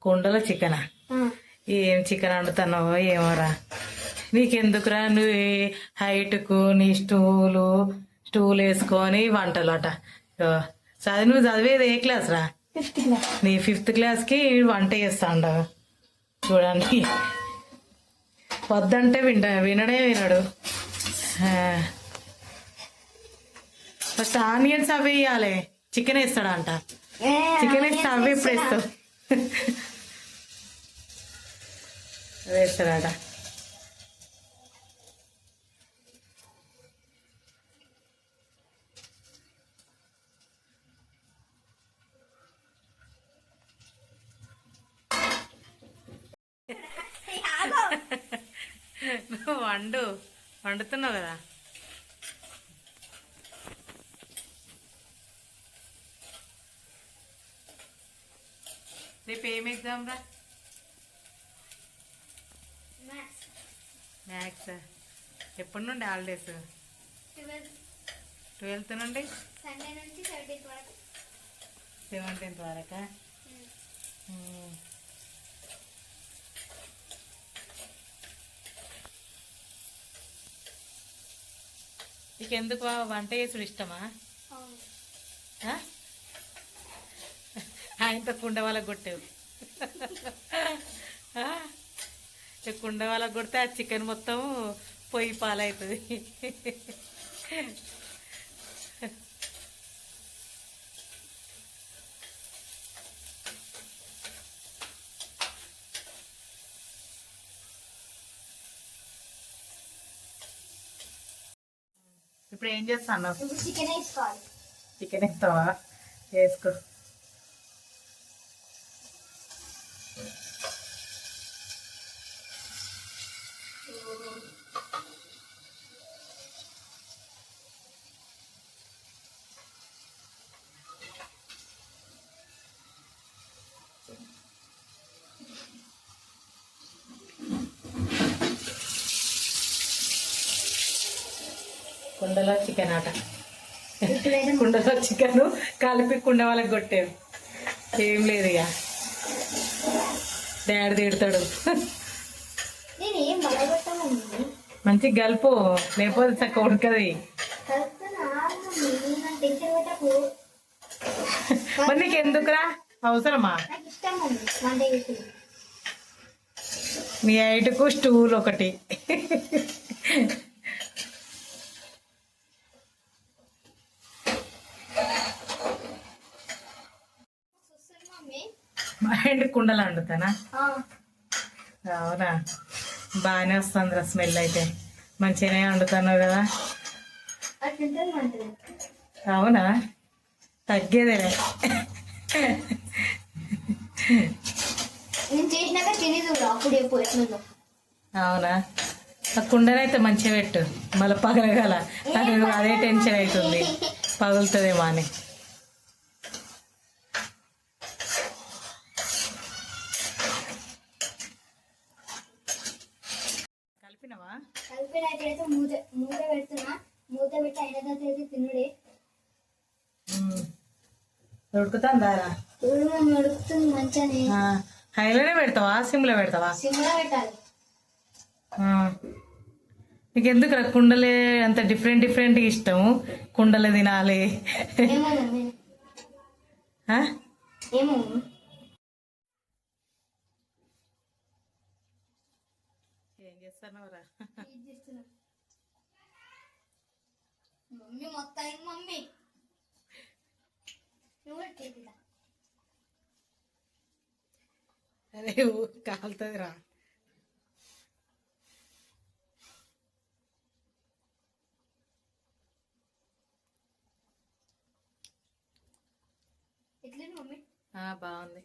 కుండలో చికెనా? ఏం చికెన్ వండుతున్నావో ఏమోరా. నీకెందుకురా, నువ్వు హైట్కు నీ స్టూల్ వేసుకొని వంటలు అట. నువ్వు చదివేది ఏ క్లాస్ రా? నీ 5th క్లాస్కి వంట చేస్తాండ. చూడండి, వద్దంటే వినడే వినడు. ఫస్ట్ ఆనియన్స్ అవి వేయాలి, చికెన్ వేస్తాడంట. చికెన్ వేస్తే అవి ఎప్పుడు వేస్తావు? వేస్తాడట. నువ్వు వండుతున్నావు కదా. రేపు ఏం ఎగ్జామ్ రా? మ్యాథ్స్. ఎప్పటి నుండి హాలిడేస్? 12th నుండి 17th వరకా? నీకెందుకు వంట చేసుడు ఇష్టమా? ఆయనతో కుండ వాళ్ళకి కొట్టావు. కుండ వాళ్ళకి కొడితే ఆ చికెన్ మొత్తం పొయ్యి పాలవుతుంది. ఇప్పుడు ఏం చేస్తాను? చికెన్ వేస్తావా? వేసుకో. కుండలో చికెన్ ఆట. కుండలో చికెన్ కలిపి కుండ వాళ్ళకి కొట్టేది. ఏం లేదు ఇక, డాడీ తిడతాడు. మంచిగా కలుపు, లేకపోతే చక్క ఉడకది. మరి నీకు ఎందుకురా, అవసరమా? మీ హైట్కు స్టూల్ ఒకటి. మా ఇంటి కుండలు వండుతానా? అవునా, బాగానే వస్తుంది రా స్మెల్. అయితే మంచిగానే వండుతున్నావు కదా. అవునా, తగ్గేదే. అవునా, ఆ కుండనైతే మంచిగా పెట్టు, మళ్ళీ పగలగల. నాకు అదే టెన్షన్ అవుతుంది, పగులుతుందేమో అని. ఉడుకుతుందా? హైలోనే పెడతావా, సిమ్లో పెడతావా? నీకు ఎందుకు కుండలే అంత డిఫరెంట్ ఇష్టం? కుండలే తినాలి. ఏం చేస్తానవరా? మమ్మీ మొత్తానికి మమ్మీ అరే కాలుతుంది రా. బాగుంది.